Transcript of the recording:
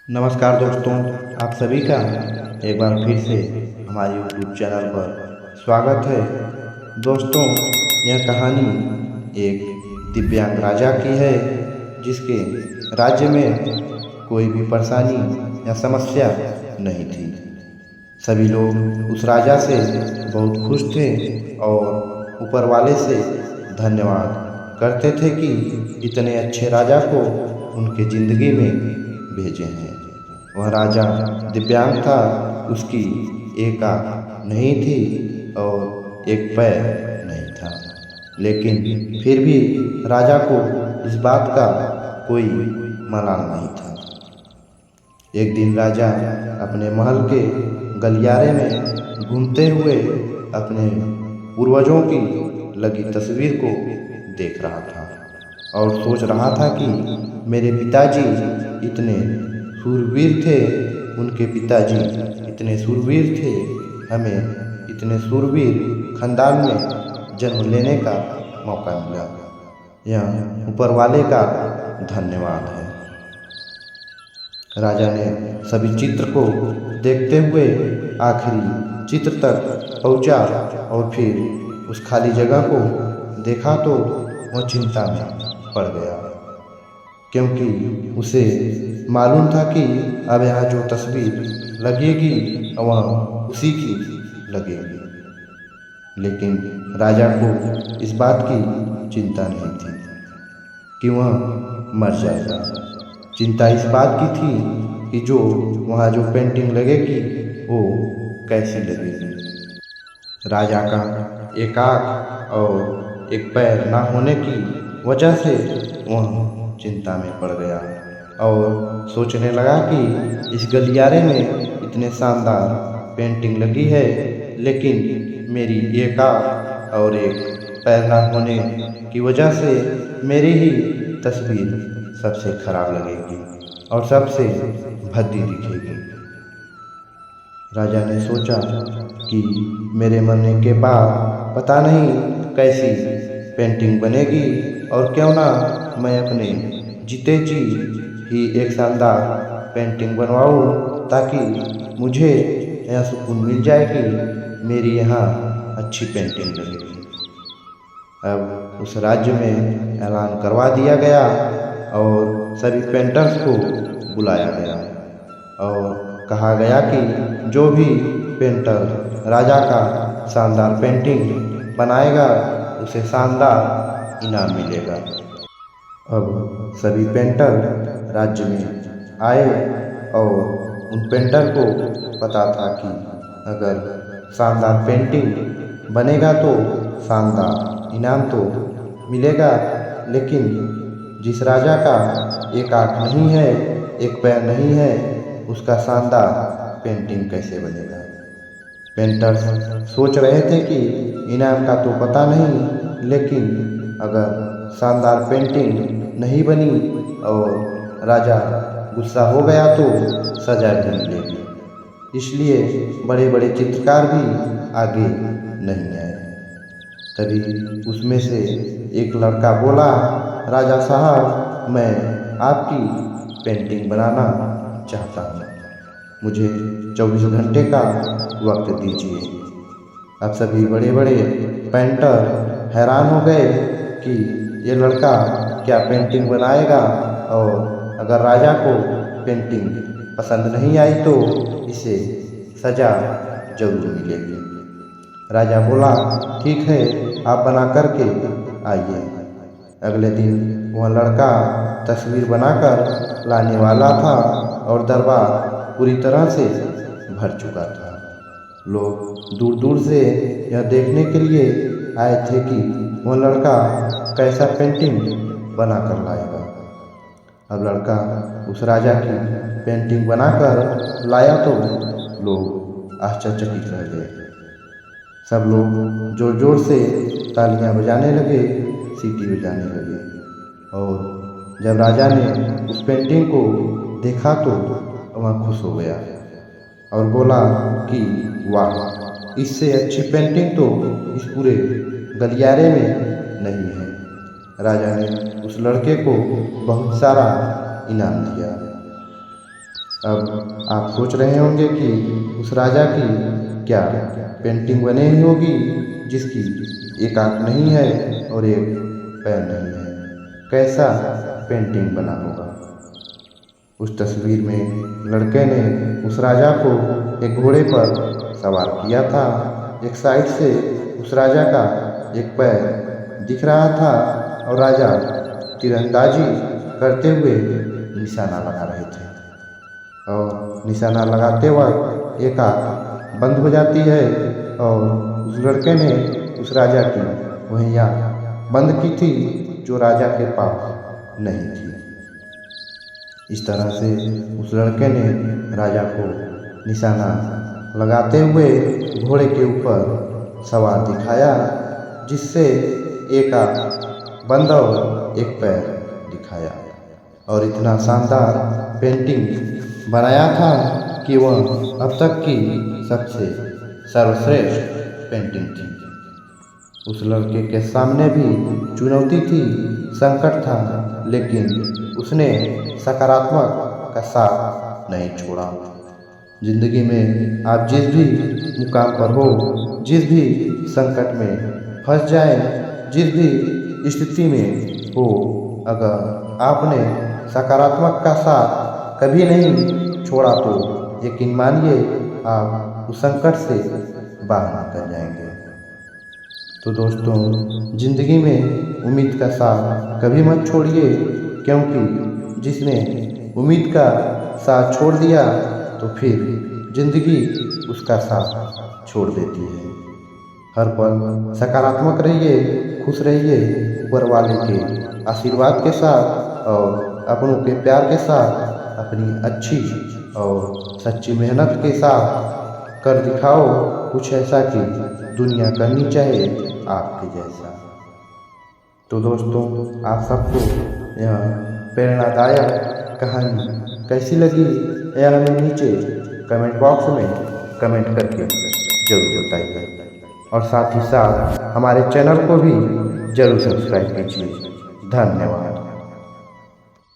नमस्कार दोस्तों, आप सभी का एक बार फिर से हमारे YouTube चैनल पर स्वागत है। दोस्तों, यह कहानी एक दिव्यांग राजा की है जिसके राज्य में कोई भी परेशानी या समस्या नहीं थी। सभी लोग उस राजा से बहुत खुश थे और ऊपर वाले से धन्यवाद करते थे कि इतने अच्छे राजा को उनके ज़िंदगी में भेजे हैं। वह राजा दिव्यांग था, उसकी एक आँख नहीं थी और एक पैर नहीं था, लेकिन फिर भी राजा को इस बात का कोई मलाल नहीं था। एक दिन राजा अपने महल के गलियारे में घूमते हुए अपने पूर्वजों की लगी तस्वीर को देख रहा था और सोच रहा था कि मेरे पिताजी इतने शूरवीर थे, उनके पिताजी इतने शूरवीर थे, हमें इतने शूरवीर खानदान में जन्म लेने का मौका मिला। यह ऊपर वाले का धन्यवाद है। राजा ने सभी चित्र को देखते हुए आखिरी चित्र तक पहुंचा और फिर उस खाली जगह को देखा तो वह चिंता में पड़ गया, क्योंकि उसे मालूम था कि अब यहाँ जो तस्वीर लगेगी वह उसी की लगेगी। लेकिन राजा को इस बात की चिंता नहीं थी कि वह मर जाएगा। चिंता इस बात की थी कि जो वहाँ जो पेंटिंग लगेगी वो कैसी लगेगी। राजा का एक आँख और एक पैर ना होने की वजह से वह चिंता में पड़ गया और सोचने लगा कि इस गलियारे में इतने शानदार पेंटिंग लगी है, लेकिन मेरी एक आँख और एक पैर ना होने की वजह से मेरी ही तस्वीर सबसे खराब लगेगी और सबसे भद्दी दिखेगी। राजा ने सोचा कि मेरे मरने के बाद पता नहीं कैसी पेंटिंग बनेगी और क्यों ना मैं अपने जीते जी ही एक शानदार पेंटिंग बनवाऊँ, ताकि मुझे यह सुकून मिल जाए कि मेरी यहाँ अच्छी पेंटिंग लगेगी। अब उस राज्य में ऐलान करवा दिया गया और सभी पेंटर्स को बुलाया गया और कहा गया कि जो भी पेंटर राजा का शानदार पेंटिंग बनाएगा उसे शानदार इनाम मिलेगा। अब सभी पेंटर राज्य में आए और उन पेंटर को पता था कि अगर शानदार पेंटिंग बनेगा तो शानदार इनाम तो मिलेगा, लेकिन जिस राजा का एक आँख नहीं है, एक पैर नहीं है, उसका शानदार पेंटिंग कैसे बनेगा। पेंटर्स सोच रहे थे कि इनाम का तो पता नहीं, लेकिन अगर शानदार पेंटिंग नहीं बनी और राजा गुस्सा हो गया तो सजा भी मिलेगी। इसलिए बड़े बड़े चित्रकार भी आगे नहीं आए। तभी उसमें से एक लड़का बोला, राजा साहब, मैं आपकी पेंटिंग बनाना चाहता हूँ, मुझे 24 घंटे का वक्त दीजिए। अब सभी बड़े बड़े पेंटर हैरान हो गए कि ये लड़का क्या पेंटिंग बनाएगा और अगर राजा को पेंटिंग पसंद नहीं आई तो इसे सजा जरूर मिलेगी। राजा बोला, ठीक है, आप बना करके आइए। अगले दिन वह लड़का तस्वीर बनाकर लाने वाला था और दरबार पूरी तरह से भर चुका था। लोग दूर दूर से यह देखने के लिए आए थे कि वह लड़का कैसा पेंटिंग बनाकर लाएगा। अब लड़का उस राजा की पेंटिंग बनाकर लाया तो लोग आश्चर्यचकित रह गए। सब लोग जोर जोर से तालियां बजाने लगे, सीटी बजाने लगे और जब राजा ने उस पेंटिंग को देखा तो वह खुश हो गया और बोला कि वाह, इससे अच्छी पेंटिंग तो इस पूरे गलियारे में नहीं है। राजा ने उस लड़के को बहुत सारा इनाम दिया। अब आप सोच रहे होंगे कि उस राजा की क्या पेंटिंग बनी हुई होगी जिसकी एक आंख नहीं है और एक पैर नहीं है। कैसा पेंटिंग बना होगा। उस तस्वीर में लड़के ने उस राजा को एक घोड़े पर सवार किया था। एक साइड से उस राजा का एक पैर दिख रहा था और राजा तीरंदाजी करते हुए निशाना लगा रहे थे और निशाना लगाते वक्त एक आंख बंद हो जाती है और उस लड़के ने उस राजा की वही आंख बंद की थी जो राजा के पास नहीं थी। इस तरह से उस लड़के ने राजा को निशाना लगाते हुए घोड़े के ऊपर सवार दिखाया, जिससे एक आंख बंद और एक पैर दिखाया और इतना शानदार पेंटिंग बनाया था कि वह अब तक की सबसे सर्वश्रेष्ठ पेंटिंग थी। उस लड़के के सामने भी चुनौती थी, संकट था, लेकिन उसने सकारात्मक का साथ नहीं छोड़ा। जिंदगी में आप जिस भी मुकाम पर हो, जिस भी संकट में फंस जाए, जिस भी स्थिति में हो, अगर आपने सकारात्मक का साथ कभी नहीं छोड़ा तो यकीन मानिए आप उस संकट से बाहर निकल जाएंगे। तो दोस्तों, जिंदगी में उम्मीद का साथ कभी मत छोड़िए, क्योंकि जिसने उम्मीद का साथ छोड़ दिया तो फिर जिंदगी उसका साथ छोड़ देती है। हर पल सकारात्मक रहिए, खुश रहिए, ऊपर वाले के आशीर्वाद के साथ और अपनों के प्यार के साथ अपनी अच्छी और सच्ची मेहनत के साथ कर दिखाओ कुछ ऐसा कि दुनिया करनी चाहे आपके जैसा। तो दोस्तों, आप सबको यह प्रेरणादायक कहानी कैसी लगी यह हमें नीचे कमेंट बॉक्स में कमेंट करके जरूर बताइए और साथ ही साथ हमारे चैनल को भी जरूर सब्सक्राइब कीजिए। धन्यवाद।